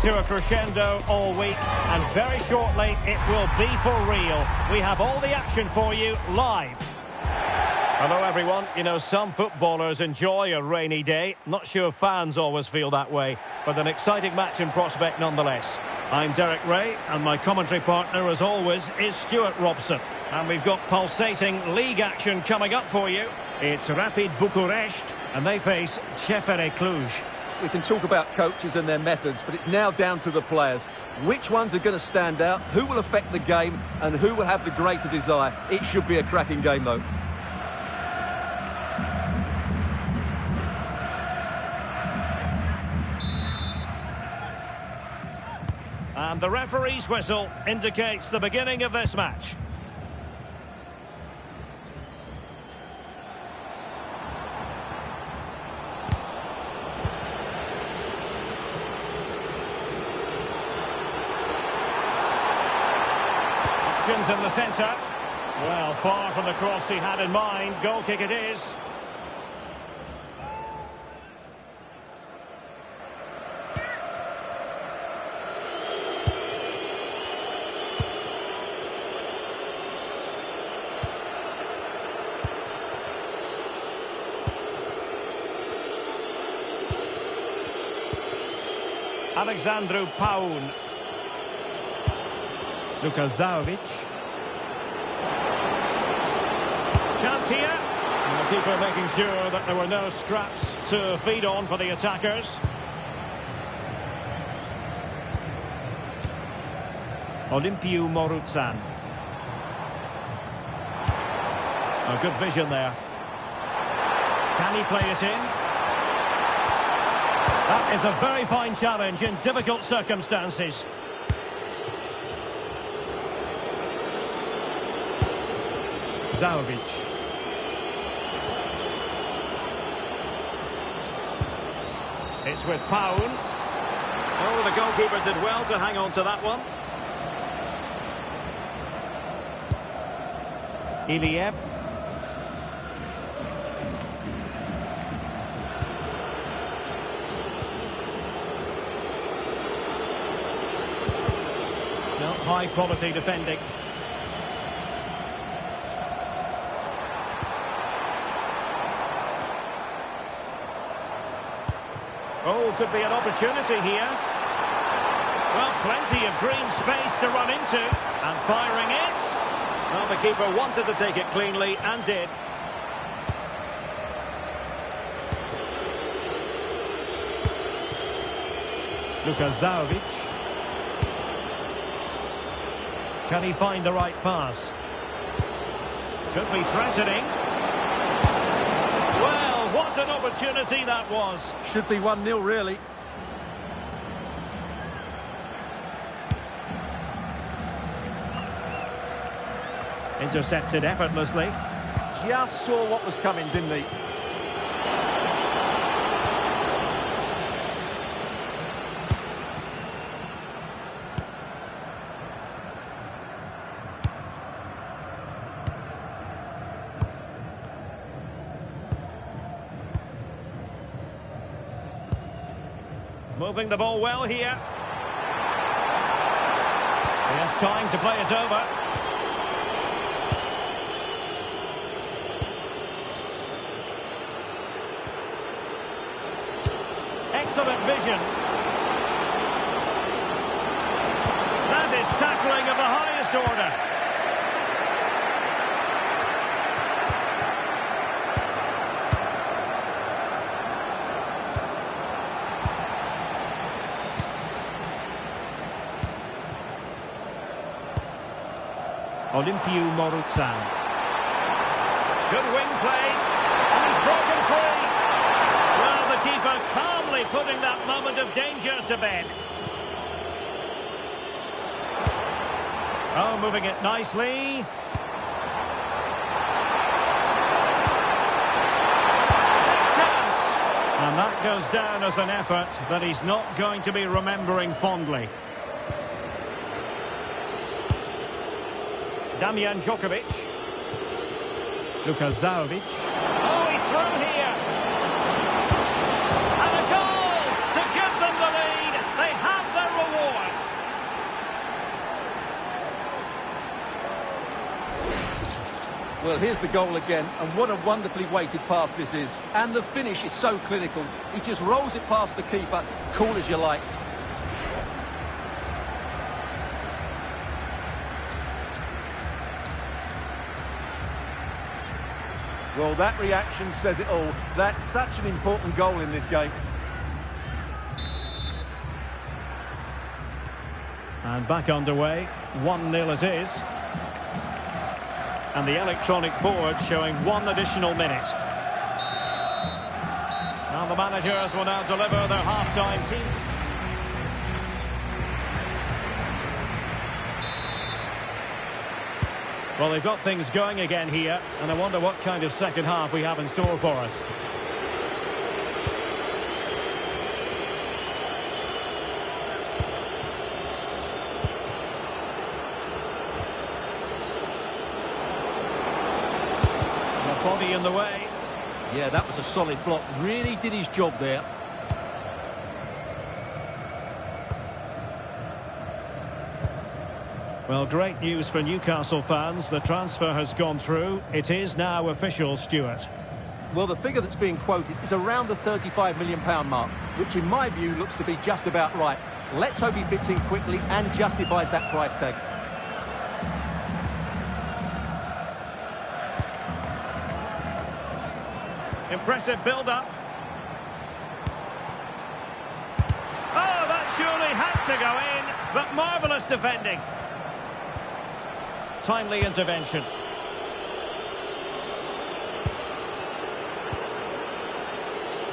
to a crescendo all week, and very shortly it will be for real. We have all the action for you live. Hello everyone. You know, some footballers enjoy a rainy day. Not sure fans always feel that way, but an exciting match in prospect nonetheless. I'm Derek Ray, and my commentary partner as always is Stuart Robson. And we've got pulsating league action coming up for you. It's Rapid Bucharest, and they face CFR Cluj. We can talk about coaches and their methods, but it's now down to the players. Which ones are going to stand out, who will affect the game, and who will have the greater desire? It should be a cracking game, though. And the referee's whistle indicates the beginning of this match. Options in the centre. Well, far from the cross he had in mind. Goal kick it is. Alexandru Paun. Luka Zaovic. Chance here. And the keeper making sure that there were no scraps to feed on for the attackers. Olimpiu Morutsan. A good vision there. Can he play it in? That is a very fine challenge in difficult circumstances. Zaovic. It's with Paun. Oh, the goalkeeper did well to hang on to that one. Iliev. No, high quality defending. Oh, could be an opportunity here. Well, plenty of green space to run into. And firing it. Well, the keeper wanted to take it cleanly and did. Luka Zaovic. Can he find the right pass? Could be threatening. Well, what an opportunity that was. Should be 1-0, really. Intercepted effortlessly. Just saw what was coming, didn't he? Moving the ball well here. He has time to play it over. Excellent vision. That is tackling of the highest order. Olimpiu Morutsan. Good wing play. And he's broken free. Well, the keeper calmly putting that moment of danger to bed. Oh, moving it nicely. Chance. And that goes down as an effort that he's not going to be remembering fondly. Damian Djokovic. Luka Zaovic. Oh, he's through here. And a goal to give them the lead. They have their Well, here's the goal again, and what a wonderfully weighted pass this is. And the finish is so clinical. He just rolls it past the keeper, cool as you like. Well, that reaction says it all. That's such an important goal in this game. And back underway, 1-0 it is. And the electronic board showing 1 additional minute. Now the managers will now deliver their half-time team. Well, they've got things going again here, and I wonder what kind of second half we have in store for us. Body in the way. Yeah, that was a solid block. Really did his job there. Well, great news for Newcastle fans. The transfer has gone through. It is now official, Stuart. Well, the figure that's being quoted is around the £35 million mark, which in my view looks to be just about right. Let's hope he fits in quickly and justifies that price tag. Impressive build-up. Oh, that surely had to go in, but marvellous defending. Timely intervention.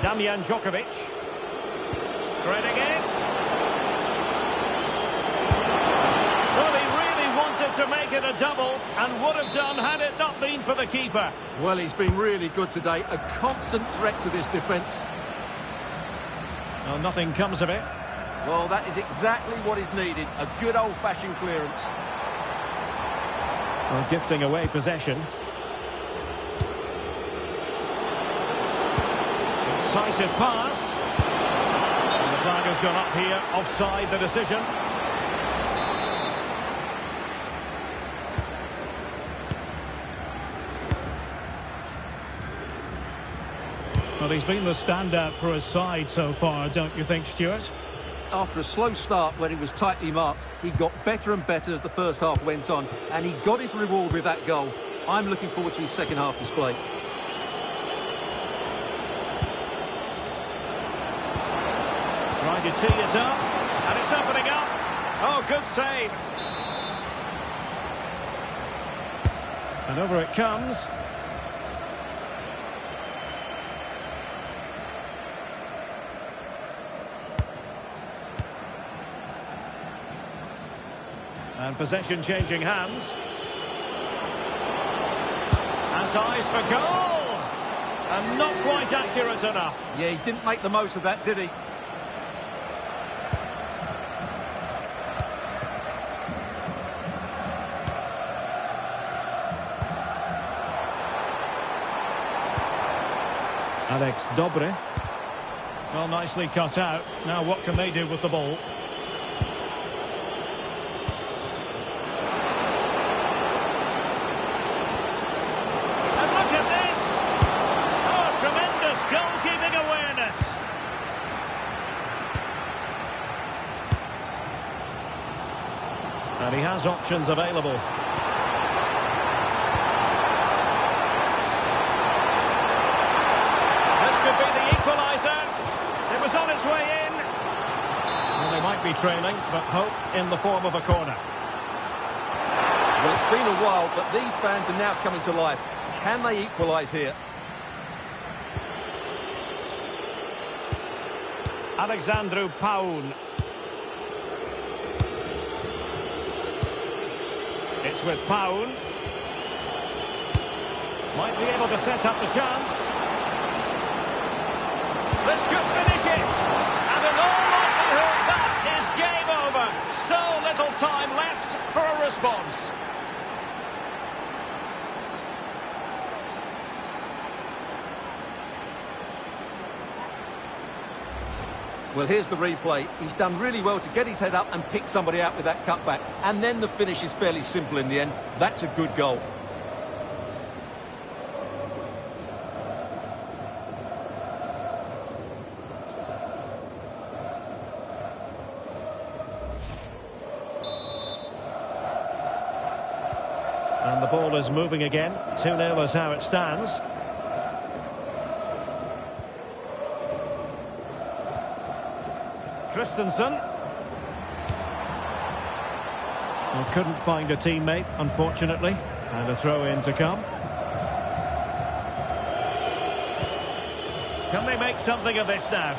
Damian Djokovic. Threading it. Well, he really wanted to make it a double and would have done had it not been for the keeper. Well, he's been really good today. A constant threat to this defence. Well, nothing comes of it. Well, that is exactly what is needed. A good old-fashioned clearance. Well, gifting away possession. Decisive pass. And the flag has gone up here. Offside the decision. Well, he's been the standout for his side so far, don't you think, Stuart? After a slow start when he was tightly marked, he got better and better as the first half went on, and he got his reward with that goal. I'm looking forward to his second half display. Trying to tee it up, and it's opening up. Oh, good save. And over it comes. And possession changing hands. And eyes for goal! And not quite accurate enough. Yeah, he didn't make the most of that, did he? Alex Dobre. Well, nicely cut out. Now what can they do with the ball? And he has options available. This could be the equaliser. It was on its way in. Well, they might be trailing, but hope in the form of a corner. Well, it's been a while, but these fans are now coming to life. Can they equalise here? Alexandru Paun. It's with Paun. Might be able to set up the chance. This could finish it. And in all likelihood, that is game over. So little time left for a response. Well, here's the replay. He's done really well to get his head up and pick somebody out with that cutback. And then the finish is fairly simple in the end. That's a good goal. And the ball is moving again. 2-0 is how it stands. Christensen. Well, couldn't find a teammate, unfortunately. And a throw-in to come. Can they make something of this now?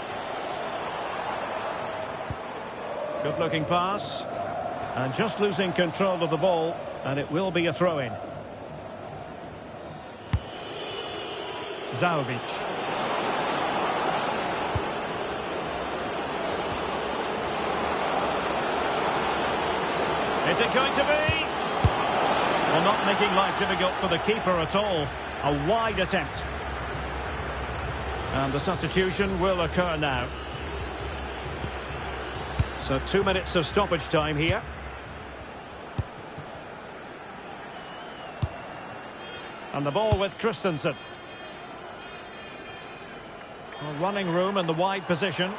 Good-looking pass. And just losing control of the ball. And it will be a throw-in. Zaovic. Is it going to be? Well, not making life difficult for the keeper at all. A wide attempt. And the substitution will occur now. So 2 minutes of stoppage time here. And the ball with Christensen. Well, running room in the wide position. And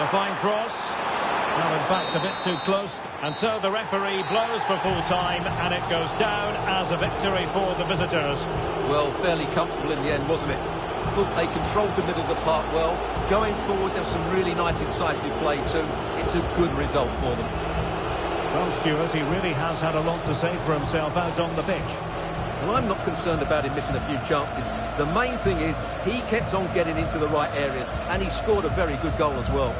a fine cross. Well, in fact, a bit too close. And so the referee blows for full time, and it goes down as a victory for the visitors. Well, fairly comfortable in the end, wasn't it? Thought they controlled the middle of the park well. Going forward, there was some really nice incisive play too. It's a good result for them. Well, Stuart, he really has had a lot to say for himself out on the pitch. Well, I'm not concerned about him missing a few chances. The main thing is he kept on getting into the right areas, and he scored a very good goal as well.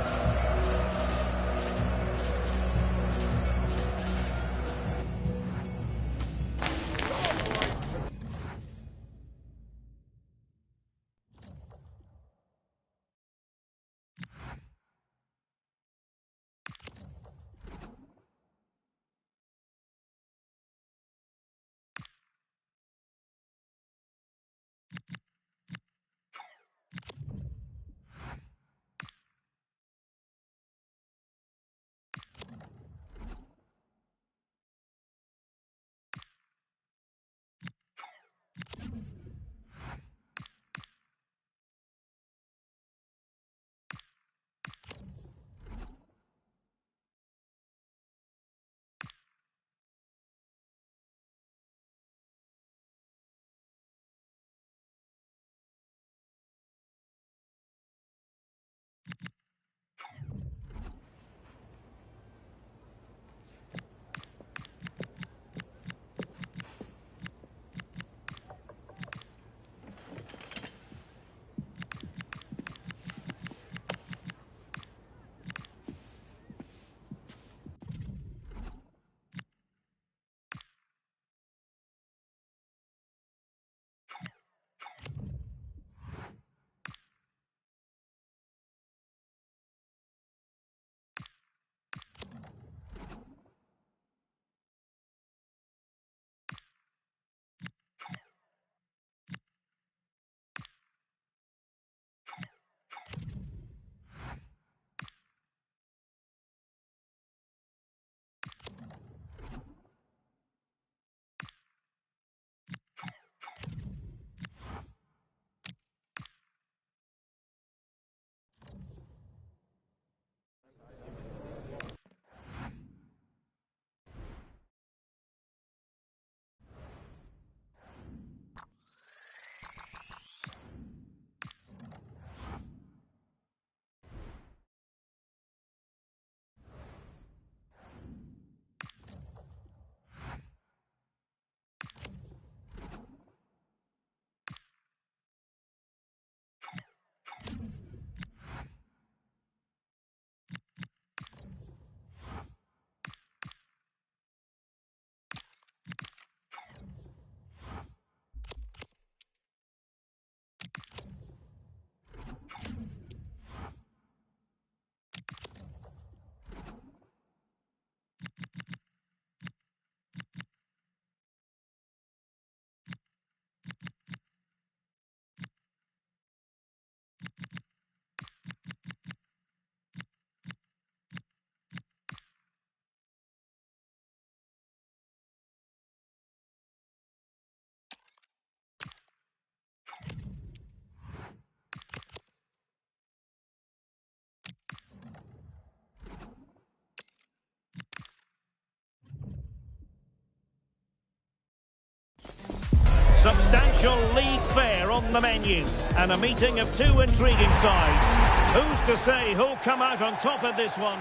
on the menu, and a meeting of two intriguing sides. Who's to say who'll come out on top of this one?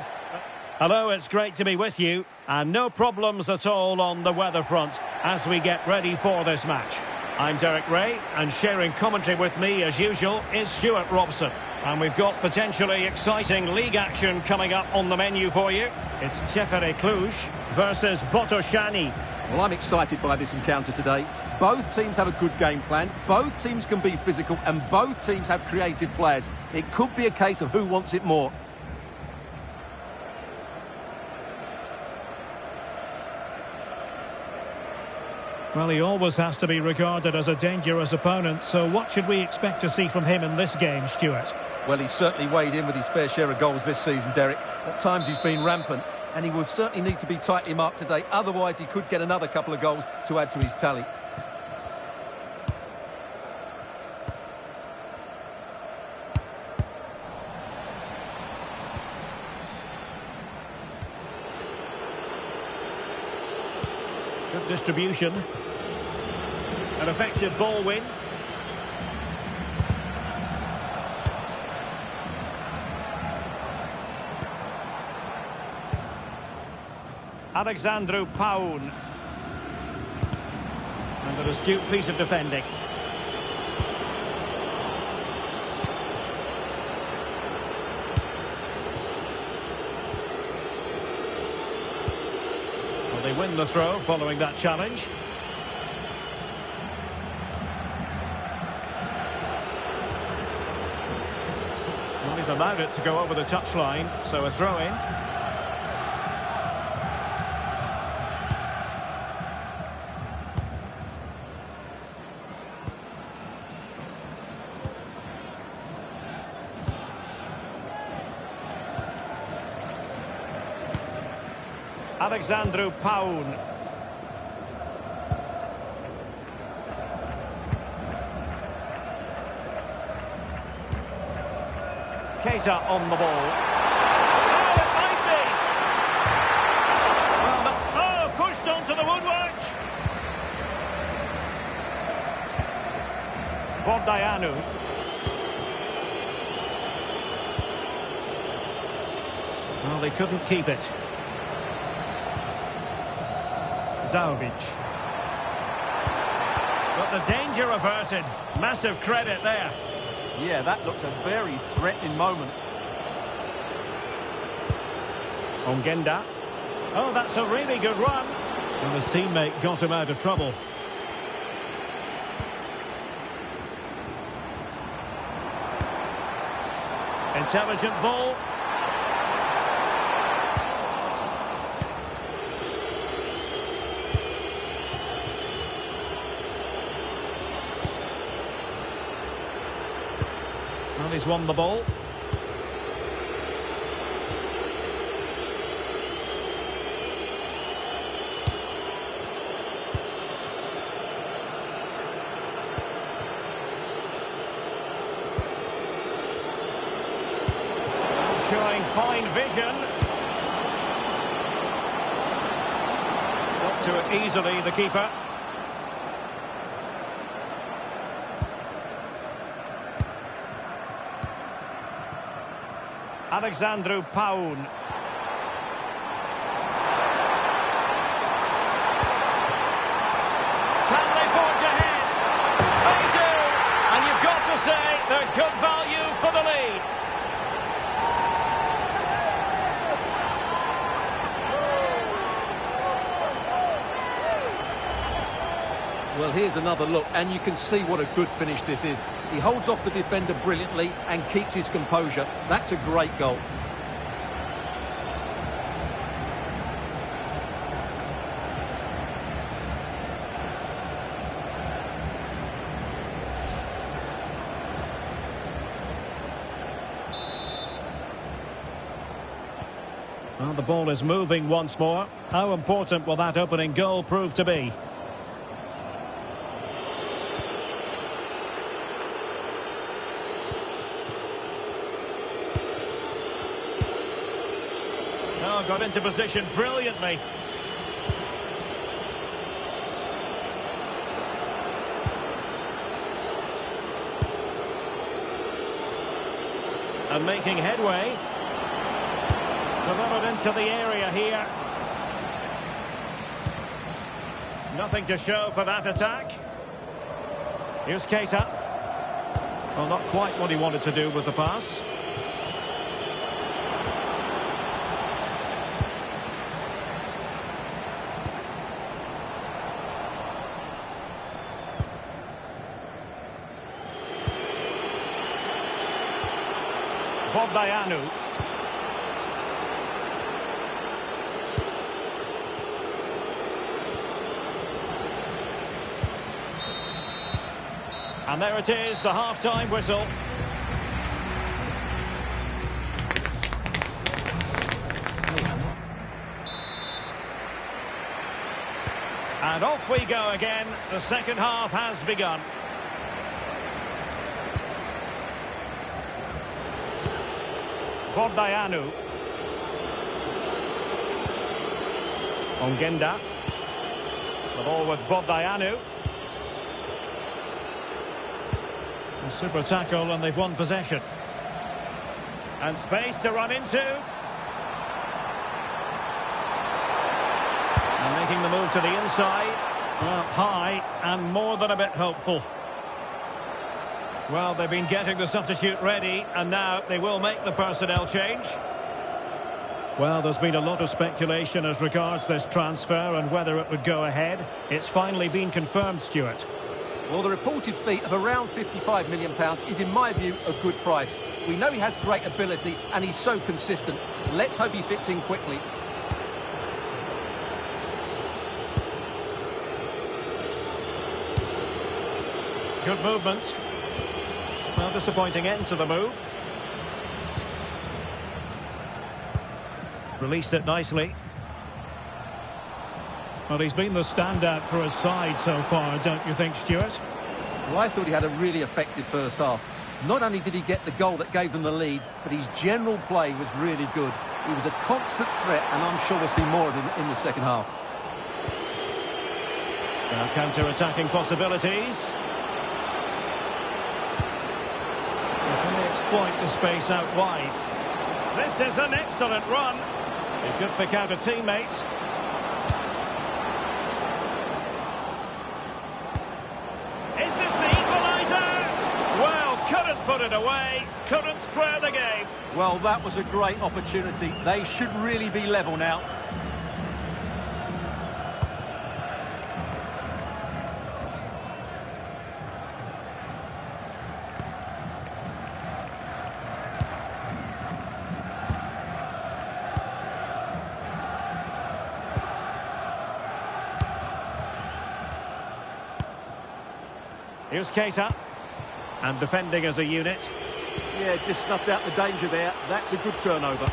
Hello, it's great to be with you, and no problems at all on the weather front as we get ready for this match. I'm Derek Ray, and sharing commentary with me as usual is Stuart Robson. And we've got potentially exciting league action coming up on the menu for you. It's Cefere Cluj versus Botoşani. Well, I'm excited by this encounter today. Both teams have a good game plan, both teams can be physical, and both teams have creative players. It could be a case of who wants it more. Well, he always has to be regarded as a dangerous opponent, so what should we expect to see from him in this game, Stuart? Well, he's certainly weighed in with his fair share of goals this season, Derek. At times he's been rampant, and he will certainly need to be tightly marked today, otherwise he could get another couple of goals to add to his tally. Good distribution. An effective ball win. Alexandru Paun. And an astute piece of defending. Well, they win the throw following that challenge. Well, he's allowed it to go over the touchline, so a throw-in. Alexandru Paun. Keita on the ball. Oh, it might be! Well, pushed onto the woodwork. Bordayanu. Well, they couldn't keep it. Zalvic. But the danger averted. Massive credit there. Yeah, that looked a very threatening moment. Ongenda. Oh, that's a really good run. And his teammate got him out of trouble. Intelligent ball. Well, he's won the ball. Showing fine vision. Got to it easily, the keeper. Alexandru Paun. Can they forge ahead? They do! And you've got to say they're good value for the lead. Well, here's another look, and you can see what a good finish this is. He holds off the defender brilliantly and keeps his composure. That's a great goal. Well, the ball is moving once more. How important will that opening goal prove to be? Oh, got into position brilliantly. and making headway. Delivered into the area here. Nothing to show for that attack. Here's Keita. Well, not quite what he wanted to do with the pass. Bogdayanu. And there it is, the half-time whistle. And off we go again. The second half has begun. Bogdayanu. Ongenda. The ball with Bogdayanu. A super tackle and they've won possession. And space to run into. And making the move to the inside. Well, high and more than a bit hopeful. Well, they've been getting the substitute ready, and now they will make the personnel change. Well, there's been a lot of speculation as regards this transfer and whether it would go ahead. It's finally been confirmed, Stuart. Well, the reported fee of around £55 million is, in my view, a good price. We know he has great ability, and he's so consistent. Let's hope he fits in quickly. Good movement. Well, disappointing end to the move. Released it nicely. Well, he's been the standout for his side so far, don't you think, Stuart? Well, I thought he had a really effective first half. Not only did he get the goal that gave them the lead, but his general play was really good. He was a constant threat, and I'm sure we'll see more of him in the second half. Now counter-attacking possibilities. Can they exploit the space out wide? This is an excellent run. He could pick out a teammate. Is this the equaliser? Well, couldn't put it away. Couldn't square the game. Well, that was a great opportunity. They should really be level now. Here's Keita. And defending as a unit. Yeah, just snuffed out the danger there. That's a good turnover.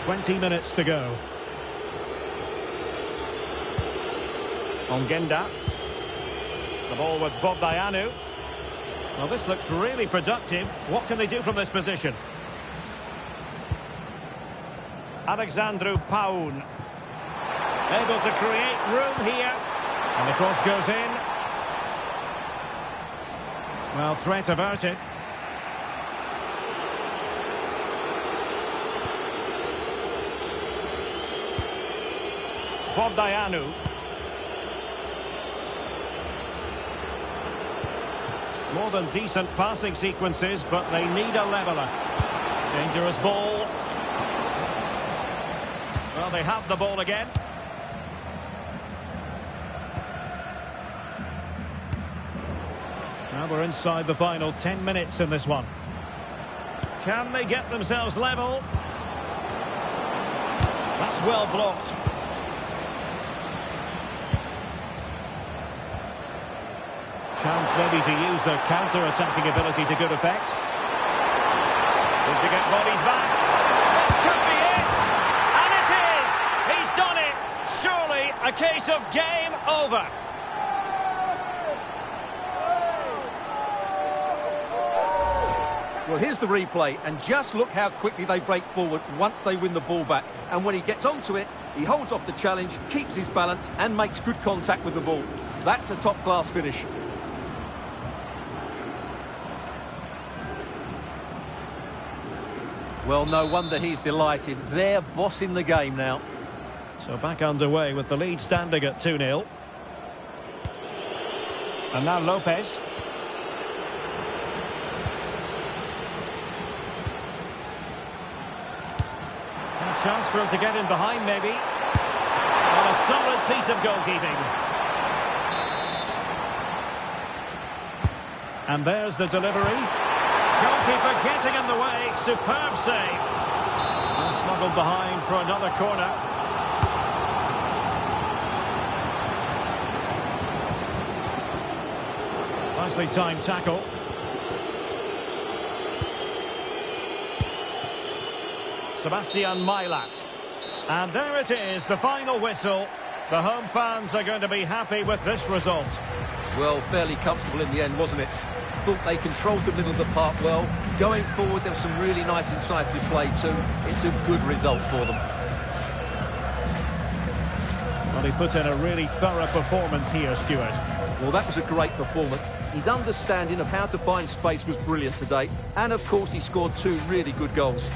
20 minutes to go. Ongenda. The ball with Bogdayanu. Well, this looks really productive. What can they do from this position? Alexandru Paun. Able to create room here. And the cross goes in. Well, threat averted. Bogdayanu. More than decent passing sequences, but they need a leveller. Dangerous ball. Well, they have the ball again. Now we're inside the final 10 minutes in this one. Can they get themselves level? That's well blocked. Chance maybe to use their counter-attacking ability to good effect. Good to get bodies back. This could be it! And it is! He's done it! Surely a case of game over. Well, here's the replay, and just look how quickly they break forward once they win the ball back. And when he gets onto it, he holds off the challenge, keeps his balance, and makes good contact with the ball. That's a top-class finish. Well, no wonder he's delighted. They're bossing the game now. So back underway with the lead standing at 2-0. And now Lopez. A chance for him to get in behind, maybe. And a solid piece of goalkeeping. And there's the delivery. Goalkeeper getting in the way. Superb save. And smuggled behind for another corner. Nicely timed tackle. Sebastian Mailat. And there it is, the final whistle. The home fans are going to be happy with this result. Well, fairly comfortable in the end, wasn't it? Thought they controlled the middle of the park well. Going forward, there was some really nice incisive play too. It's a good result for them. Well, he put in a really thorough performance here, Stuart. Well, that was a great performance. His understanding of how to find space was brilliant today. And, of course, he scored 2 really good goals.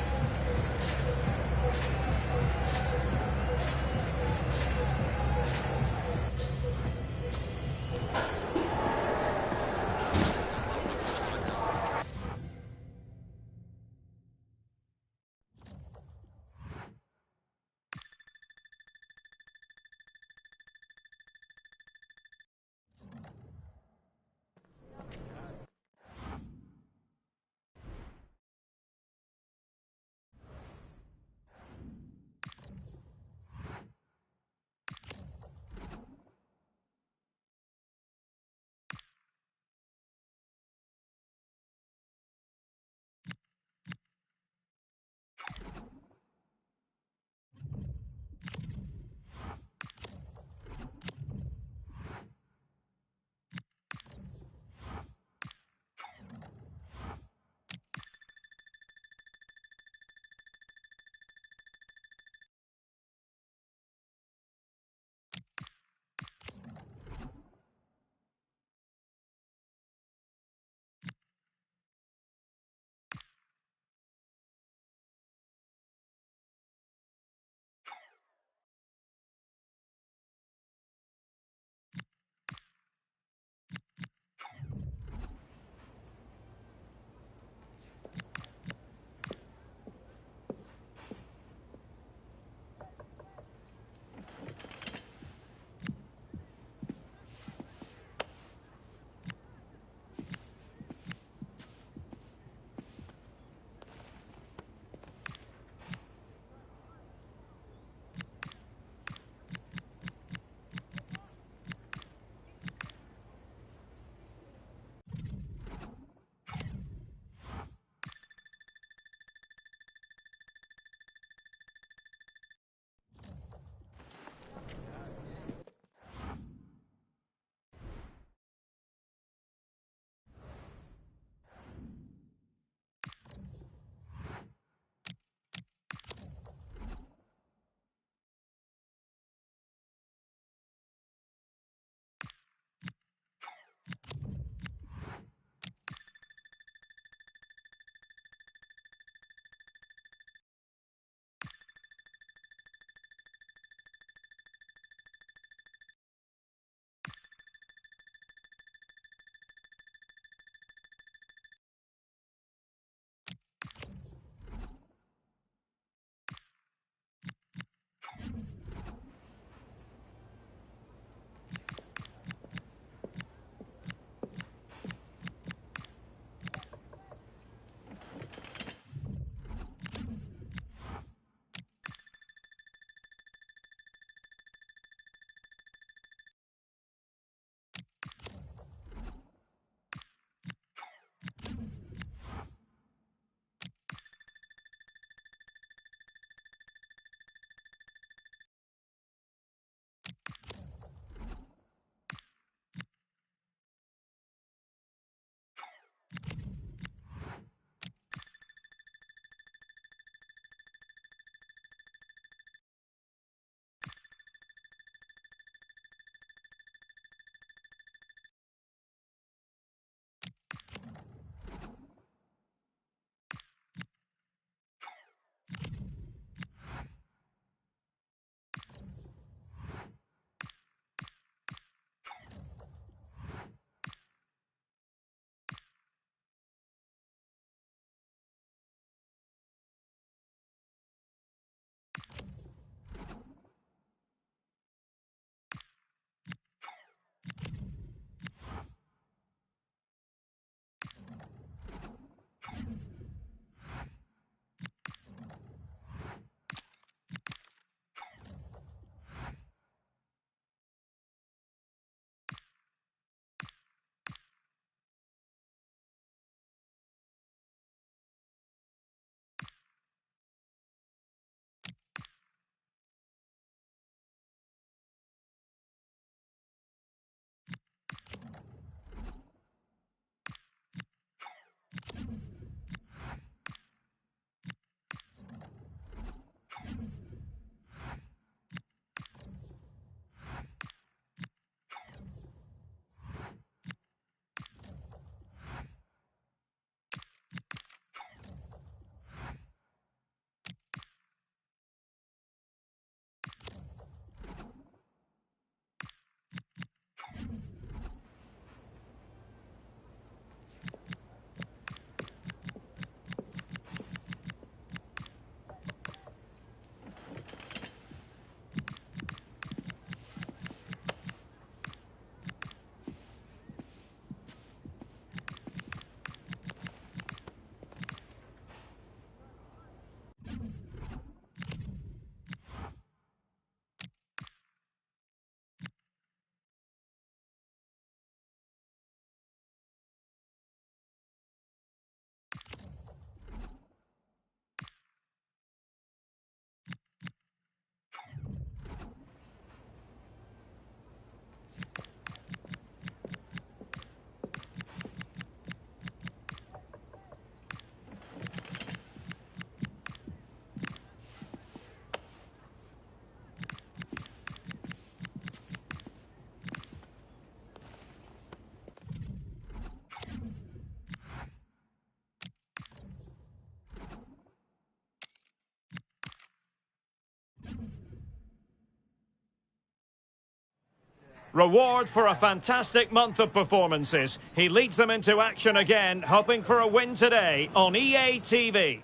Reward for a fantastic month of performances. He leads them into action again, hoping for a win today on EA TV.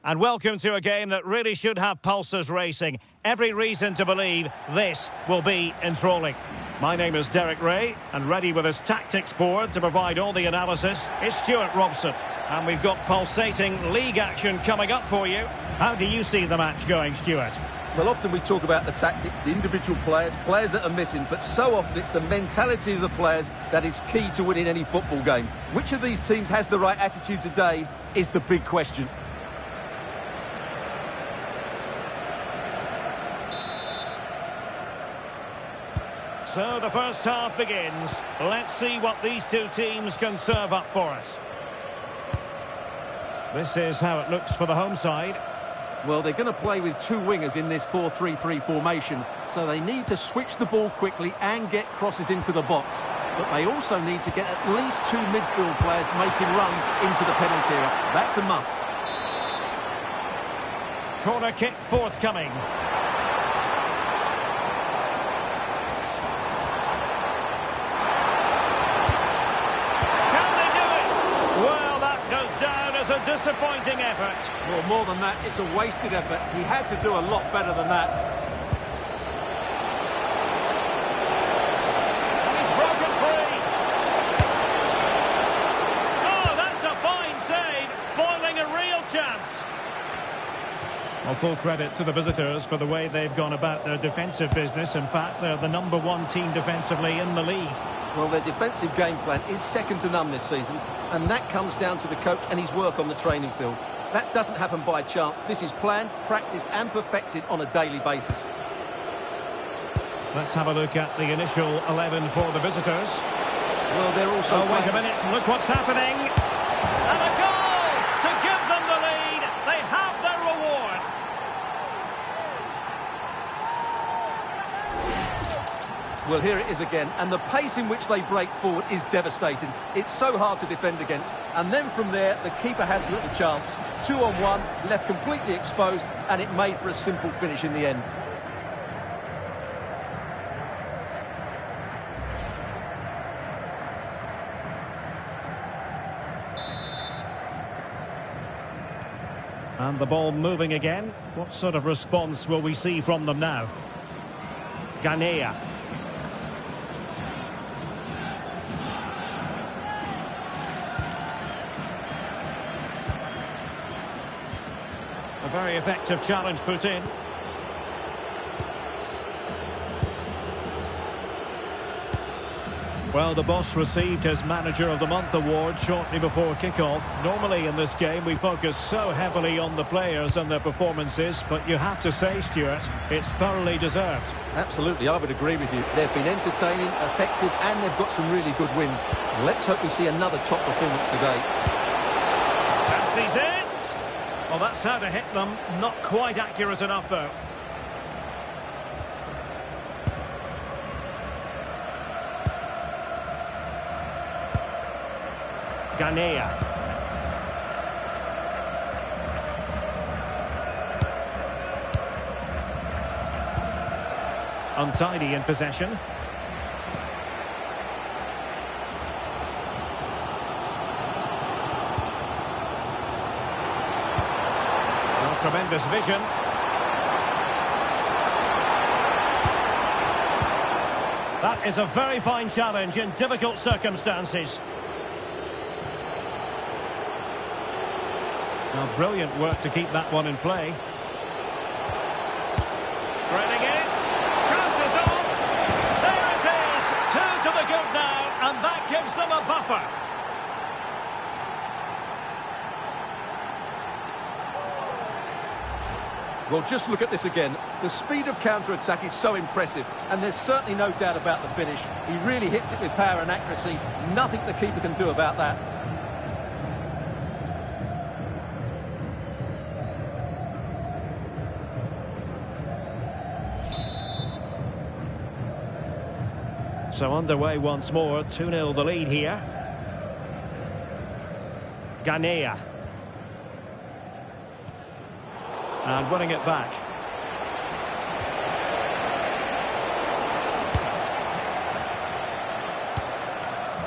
And welcome to a game that really should have pulses racing. Every reason to believe this will be enthralling. My name is Derek Ray, and ready with his tactics board to provide all the analysis is Stuart Robson. And we've got pulsating league action coming up for you. How do you see the match going, Stuart? Well, often we talk about the tactics, the individual players that are missing, but so often it's the mentality of the players that is key to winning any football game. Which of these teams has the right attitude today is the big question. So the first half begins. Let's see what these two teams can serve up for us. This is how it looks for the home side. Well, they're going to play with two wingers in this 4-3-3 formation, so they need to switch the ball quickly and get crosses into the box. But they also need to get at least two midfield players making runs into the penalty area. That's a must. Corner kick forthcoming. Can they do it? Well, that goes down as a disappointing effort. Well, more than that, it's a wasted effort. He had to do a lot better than that. And he's broken free. Oh, that's a fine save. Foiling a real chance. Well, full credit to the visitors for the way they've gone about their defensive business. In fact, they're the #1 team defensively in the league. Well, their defensive game plan is second to none this season, and that comes down to the coach and his work on the training field. That doesn't happen by chance. This is planned, practiced and perfected on a daily basis. Let's have a look at the initial 11 for the visitors. Well, they're also... Oh, wait a minute. Look what's happening. And a goal to give them the lead. They have their reward. Well, here it is again, and the pace in which they break forward is devastating. It's so hard to defend against. And then from there, the keeper has little chance. 2-on-1, left completely exposed, and it made for a simple finish in the end. And the ball moving again. What sort of response will we see from them now? Ganea. A very effective challenge put in. Well, the boss received his Manager of the Month award shortly before kick-off. Normally in this game we focus so heavily on the players and their performances, but you have to say, Stuart, it's thoroughly deserved. Absolutely, I would agree with you. They've been entertaining, effective, and they've got some really good wins. Let's hope we see another top performance today. Fancies it? Well, that's how to hit them. Not quite accurate enough, though. Ganea. Untidy in possession. Well, tremendous vision. That is a very fine challenge in difficult circumstances. Well, brilliant work to keep that one in play. Threading it. Chances on. There it is. 2 to the good now, and that gives them a buffer. Well, just look at this again. The speed of counter-attack is so impressive, and there's certainly no doubt about the finish. He really hits it with power and accuracy. Nothing the keeper can do about that. So underway once more, 2-0 the lead here. Ganea. And winning it back.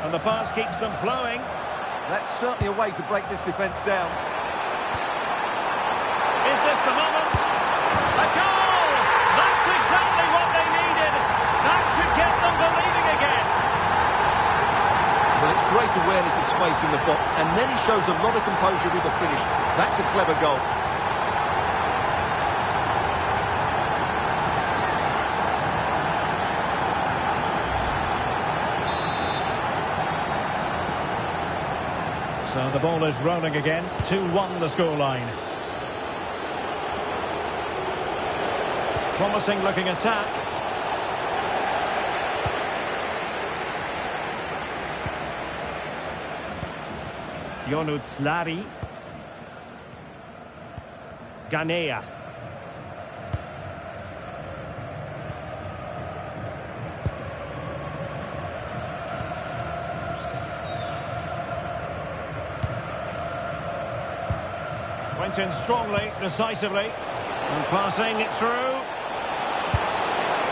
And the pass keeps them flowing. That's certainly a way to break this defence down. Is this the moment? A goal! That's exactly what they needed. That should get them believing again. Well, it's great awareness of space in the box, and then he shows a lot of composure with the finish. That's a clever goal. So the ball is rolling again. 2-1 the scoreline. Promising looking attack. Slari. Ganea. Went in strongly, decisively, and passing it through.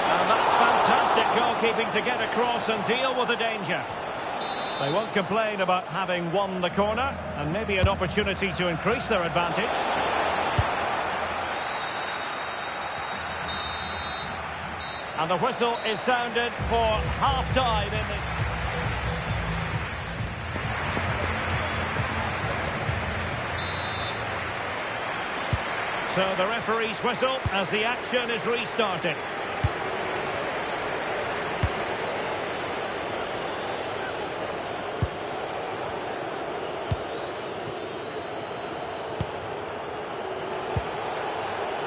And that's fantastic goalkeeping to get across and deal with the danger. They won't complain about having won the corner, and maybe an opportunity to increase their advantage. And the whistle is sounded for half-time in this. So the referee's whistle as the action is restarted.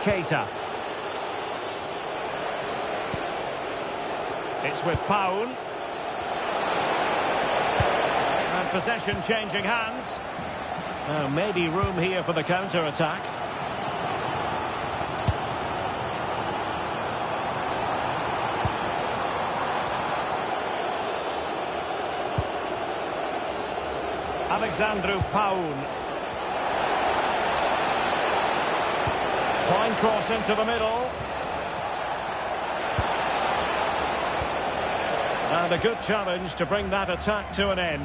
Keita. It's with Paun. And possession changing hands. Maybe room here for the counter-attack. Alexandru Paun. Fine cross into the middle. And a good challenge to bring that attack to an end.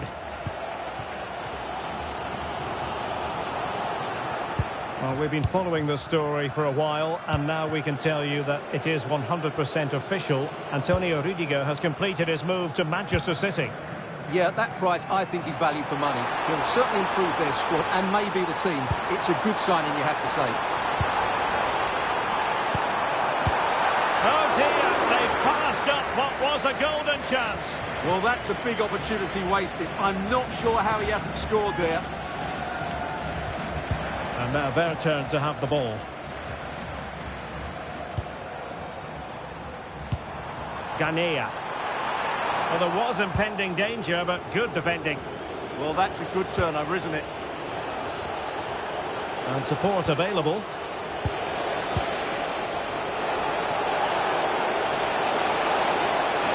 Well, we've been following this story for a while, and now we can tell you that it is 100% official. Antonio Rudiger has completed his move to Manchester City. Yeah, at that price, I think he's value for money. He'll certainly improve their squad and maybe the team. It's a good signing, you have to say. Oh dear, they've passed up what was a golden chance. Well, that's a big opportunity wasted. I'm not sure how he hasn't scored there. And now their turn to have the ball. Ganea. Well, there was impending danger, but good defending. Well, that's a good turnover, isn't it? And support available.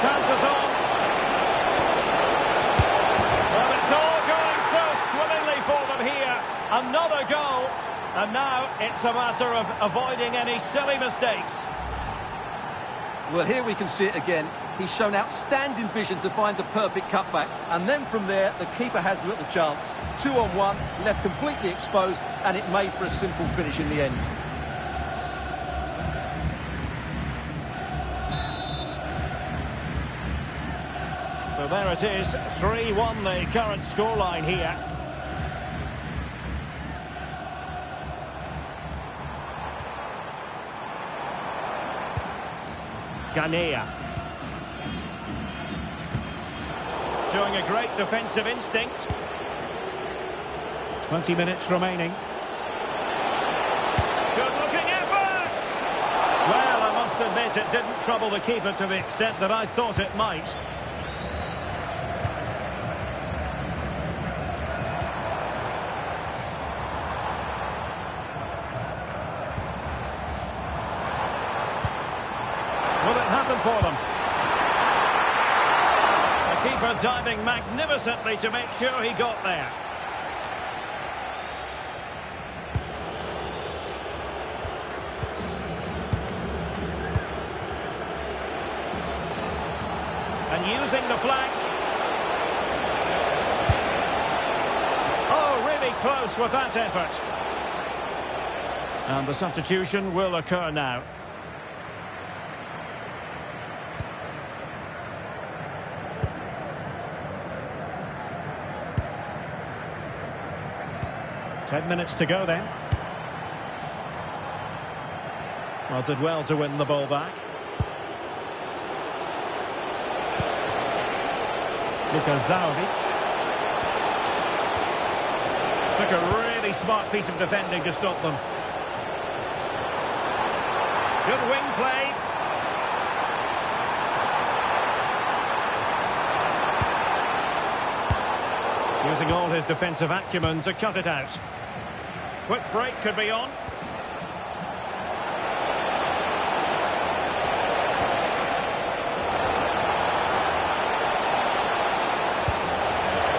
Chances on. Well, it's all going so swimmingly for them here. Another goal. And now it's a matter of avoiding any silly mistakes. Well, here we can see it again. He's shown outstanding vision to find the perfect cutback. And then from there, the keeper has little chance. 2-on-1, left completely exposed, and it made for a simple finish in the end. So there it is, 3-1 the current scoreline here. Ganea. Showing a great defensive instinct. 20 minutes remaining. Good-looking effort! Well, I must admit it didn't trouble the keeper to the extent that I thought it might. Will it happen for them? The keeper diving magnificently to make sure he got there. And using the flank. close with that effort. And the substitution will occur now. Ten minutes to go then. Well, did well to win the ball back. Zaovic. Took a really smart piece of defending to stop them. Good wing play. Using all his defensive acumen to cut it out. Quick break could be on.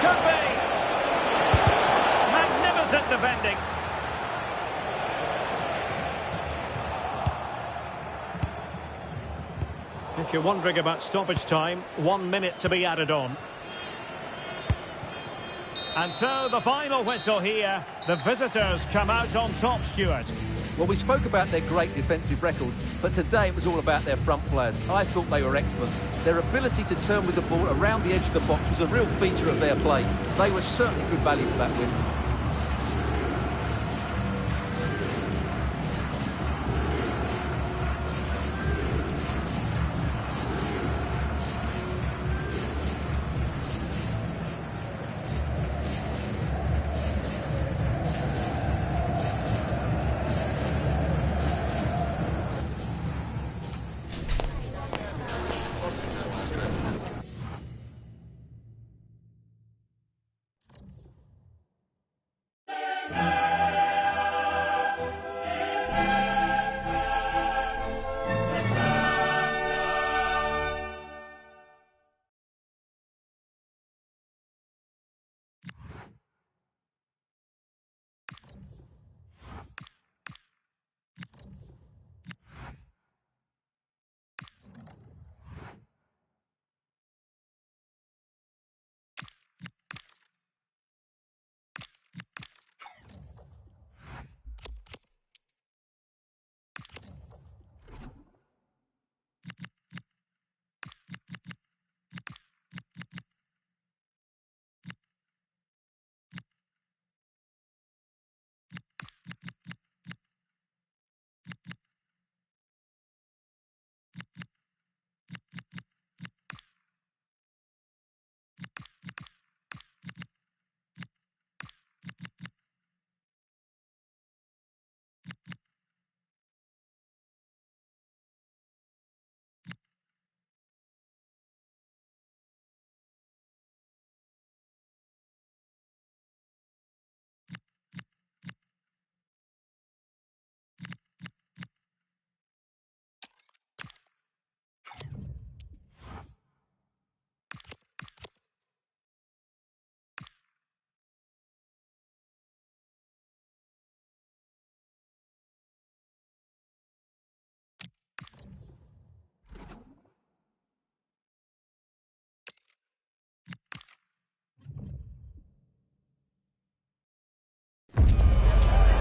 Could be. Magnificent defending. If you're wondering about stoppage time, 1 minute to be added on. And so the final whistle here. The visitors come out on top, Stuart. Well, we spoke about their great defensive record, but today it was all about their front players. I thought they were excellent. Their ability to turn with the ball around the edge of the box was a real feature of their play. They were certainly good value for that win.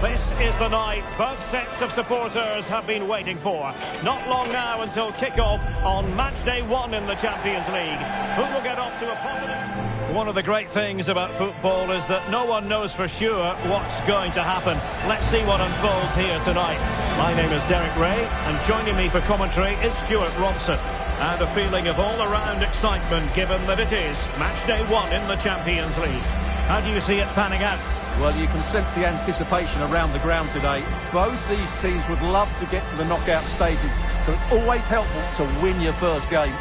This is the night both sets of supporters have been waiting for. Not long now until kick-off on match day 1 in the Champions League. Who will get off to a positive... One of the great things about football is that no one knows for sure what's going to happen. Let's see what unfolds here tonight. My name is Derek Ray, and joining me for commentary is Stuart Robson. And a feeling of all-around excitement given that it is match day 1 in the Champions League. How do you see it panning out? Well, you can sense the anticipation around the ground today. Both these teams would love to get to the knockout stages, so it's always helpful to win your first game.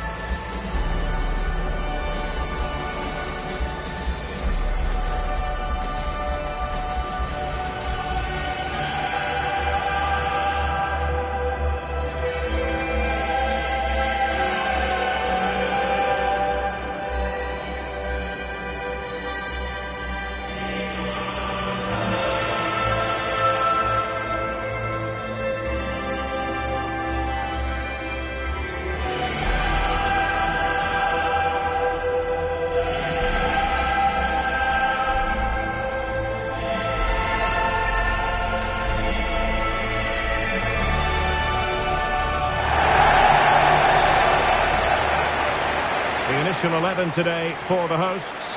initial 11 today for the hosts.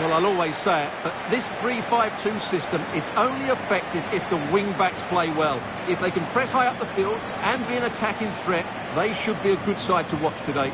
Well, I'll always say it, but this 3-5-2 system is only effective if the wing-backs play well. If they can press high up the field and be an attacking threat, they should be a good side to watch today.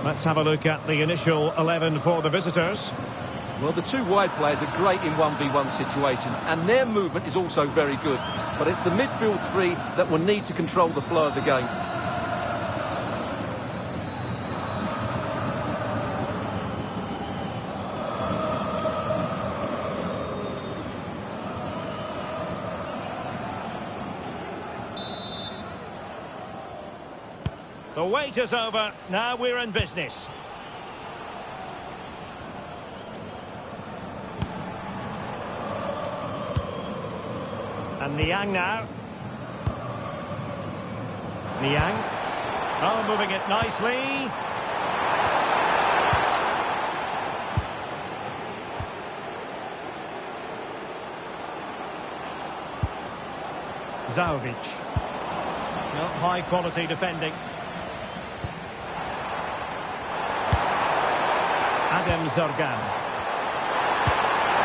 Let's have a look at the initial 11 for the visitors. Well, the two wide players are great in 1v1 situations, and their movement is also very good. But it's the midfield three that will need to control the flow of the game. The wait is over. Now we're in business. And Niang now. Niang. Oh, moving it nicely. Zaovic. Not high quality defending. Zorgan.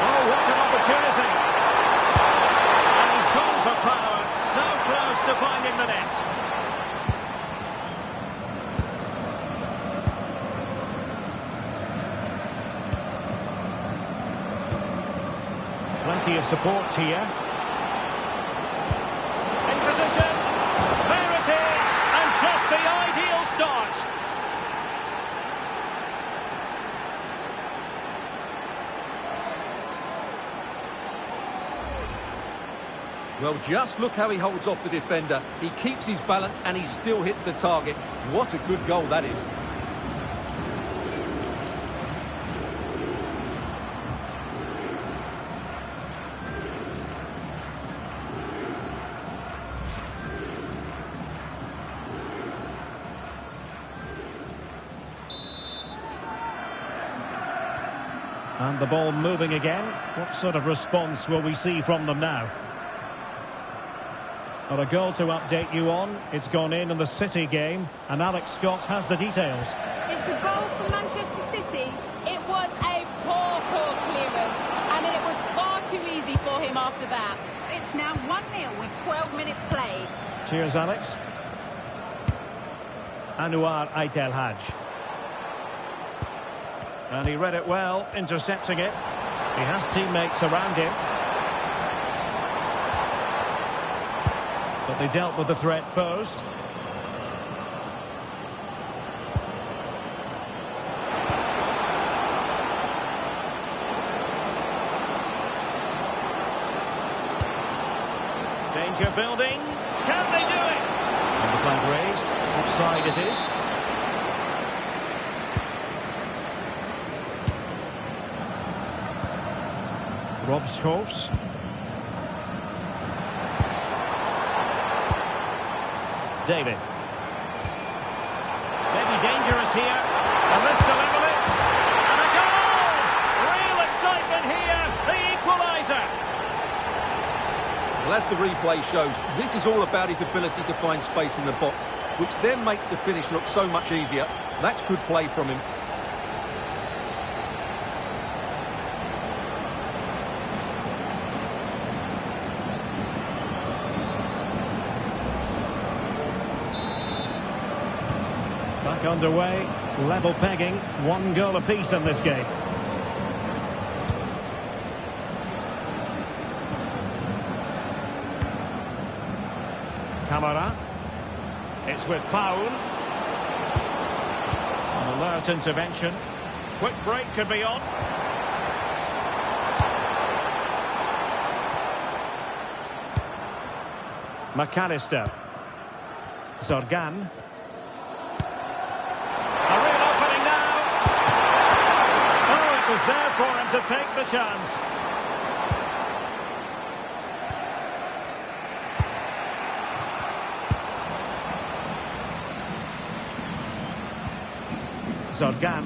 Oh, what an opportunity! And he's gone for power, so close to finding the net. Plenty of support here. In position. There it is, and just the ideal start. Well, just look how he holds off the defender. He keeps his balance and he still hits the target. What a good goal that is. And the ball moving again. What sort of response will we see from them now? Well, a goal to update you on. It's gone in the City game, and Alex Scott has the details. It's a goal for Manchester City. It was a poor clearance, and it was far too easy for him after that. It's now 1-0 with 12 minutes played. Cheers, Alex. Anouar Aitel Haj. And he read it well, intercepting it. He has teammates around him. But they dealt with the threat posed. Danger building. Can they do it? And the flag raised. Offside it is. Rob Schoofs. David. Maybe dangerous here. And this to level it. And a goal! Real excitement here. The equaliser. Well, as the replay shows, this is all about his ability to find space in the box, which then makes the finish look so much easier. That's good play from him. Back underway, level pegging, 1 goal apiece in this game. Camara. It's with Paul. An alert intervention. Quick break could be on. McAllister. Zorgan. was there for him to take the chance. Zorgan.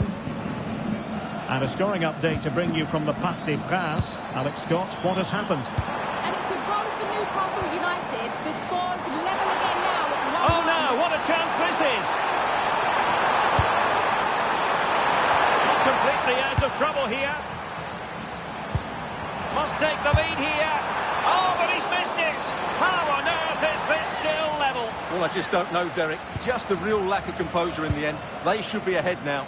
And a scoring update to bring you from the Parc des Princes. Alex Scott, what has happened? And it's a goal for Newcastle United. The score's level again now. Oh no, what a chance this is! Not completely out of trouble here. Must take the lead here. Oh, but he's missed it! How on earth is this still level? Well, I just don't know, Derek. Just a real lack of composure in the end. They should be ahead now.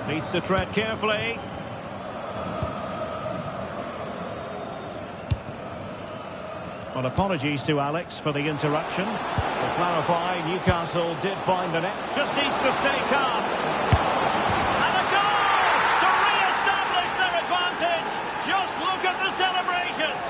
Needs to tread carefully. Well, apologies to Alex for the interruption. To clarify, Newcastle did find the net. Just needs to stay calm. And a goal to re-establish their advantage. Just look at the celebrations.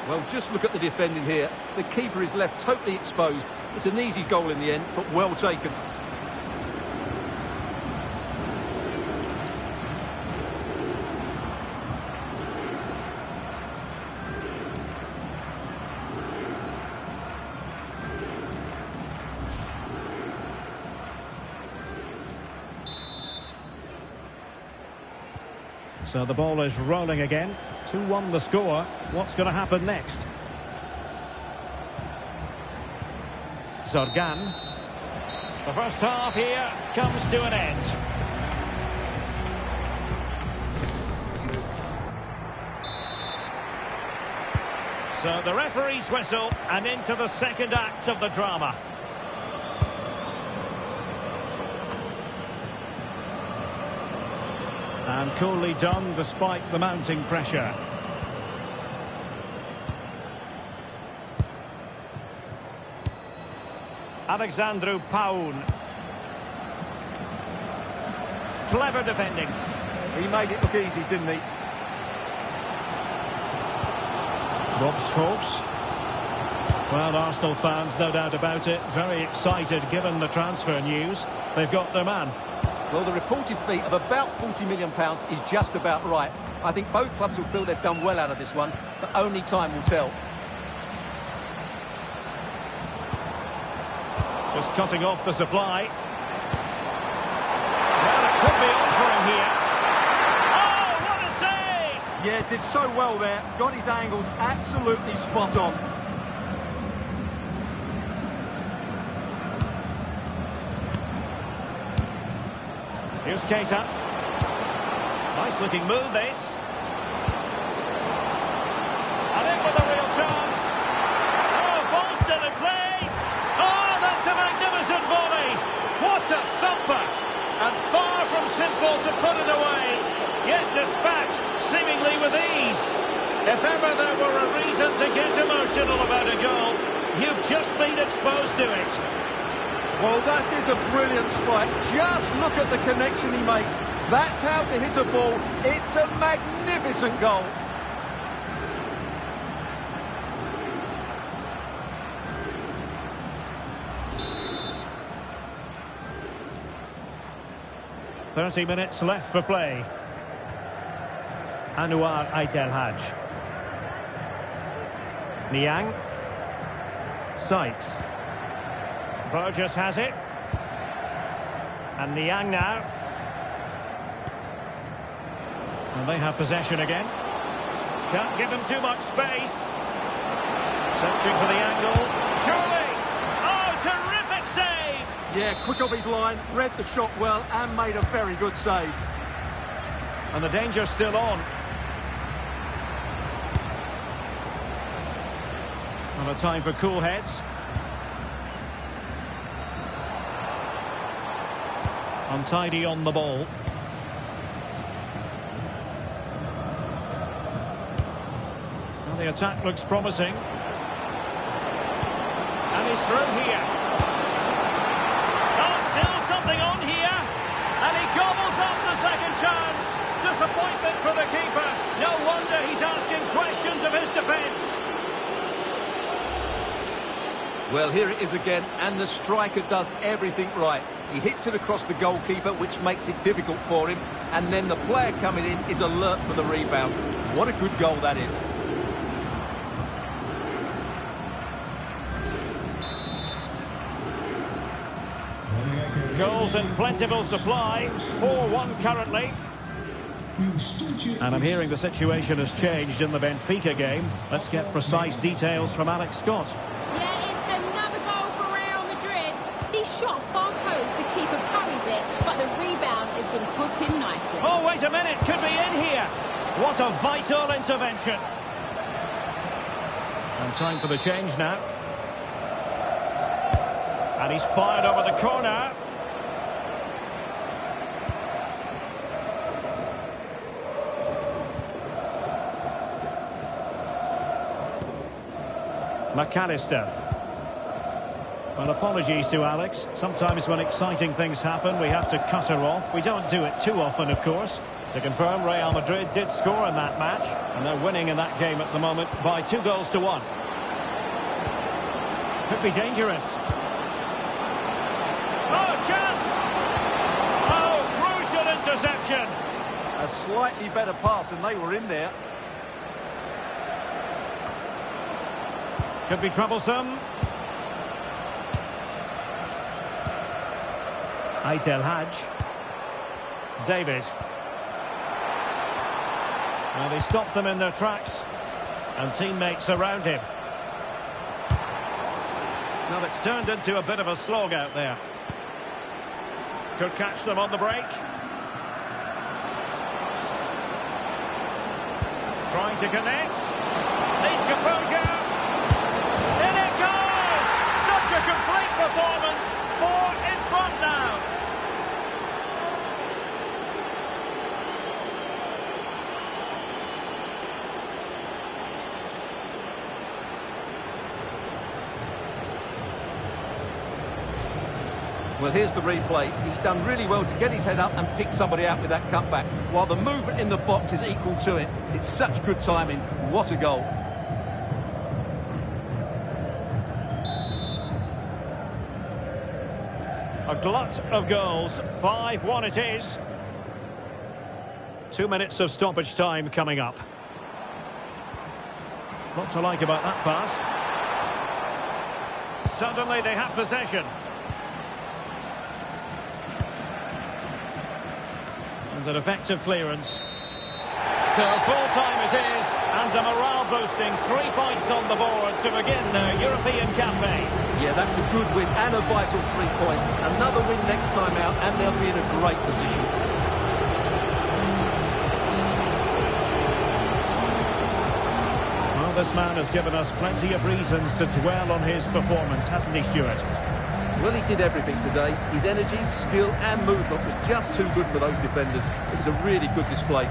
Well, just look at the defending here. The keeper is left totally exposed. It's an easy goal in the end, but well taken. So the ball is rolling again. 2-1 the score. What's going to happen next? Zorgan. The first half here comes to an end. So the referee's whistle and into the second act of the drama. And coolly done despite the mounting pressure. Alexandru Paun. Clever defending. He made it look easy, didn't he? Rob Scholes. Well, Arsenal fans, no doubt about it, very excited given the transfer news. They've got their man. Well, the reported fee of about £40 million is just about right. I think both clubs will feel they've done well out of this one, but only time will tell. Just cutting off the supply. Well, it could be on for him here. Oh, what a save! Yeah, did so well there. Got his angles absolutely spot on. Here's Keita. Nice looking move, this. And in with a real chance. Oh, ball still in play. Oh, that's a magnificent volley. What a thumper. And far from simple to put it away. Yet dispatched, seemingly with ease. If ever there were a reason to get emotional about a goal, you've just been exposed to it. Well, that is a brilliant strike. Just look at the connection he makes. That's how to hit a ball. It's a magnificent goal. "30 minutes left for play. Anwar Aidelhaj. Niang. Sykes. Burgess has it. And Niang now. And they have possession again. Can't give them too much space. Searching for the angle. Surely! Oh, terrific save! Yeah, quick off his line, read the shot well and made a very good save. And the danger's still on. And a time for cool heads. Untidy on the ball. Well, the attack looks promising. And he's through here. Oh, still something on here. And he gobbles up the second chance. Disappointment for the keeper. No wonder he's asking questions of his defence. Well, here it is again, and the striker does everything right. He hits it across the goalkeeper, which makes it difficult for him, and then the player coming in is alert for the rebound. What a good goal that is. Goals in plentiful supply. 4-1 currently. And I'm hearing the situation has changed in the Benfica game. Let's get precise details from Alex Scott. Yeah, it's another goal for Real Madrid. He shot far post, the keeper parries it, but the rebound has been put in nicely. Oh, wait a minute, could be in here. What a vital intervention. And time for the change now. And he's fired over the corner. McAllister. Well, apologies to Alex. Sometimes when exciting things happen, we have to cut her off. We don't do it too often, of course. To confirm, Real Madrid did score in that match, and they're winning in that game at the moment by 2-1. Could be dangerous. Oh, chance! Oh, crucial interception! A slightly better pass, and they were in there. Could be troublesome. Aitel Haj. David. Well, they stopped them in their tracks. And teammates around him. Now it's turned into a bit of a slog out there. Could catch them on the break. Trying to connect. Needs composure. In it goes! Such a complete performance. 4 in front now. Well, here's the replay. He's done really well to get his head up and pick somebody out with that cutback, while the movement in the box is equal to it. It's such good timing. What a goal. A glut of goals. 5-1 it is. 2 minutes of stoppage time coming up. What to like about that pass? Suddenly they have possession. And an effective clearance. So full time it is, and a morale boosting 3 points on the board to begin their European campaign. Yeah, that's a good win and a vital 3 points. Another win next time out, and they'll be in a great position. Well, this man has given us plenty of reasons to dwell on his performance, hasn't he, Stuart? Well, he did everything today. His energy, skill and movement was just too good for those defenders. It was a really good display.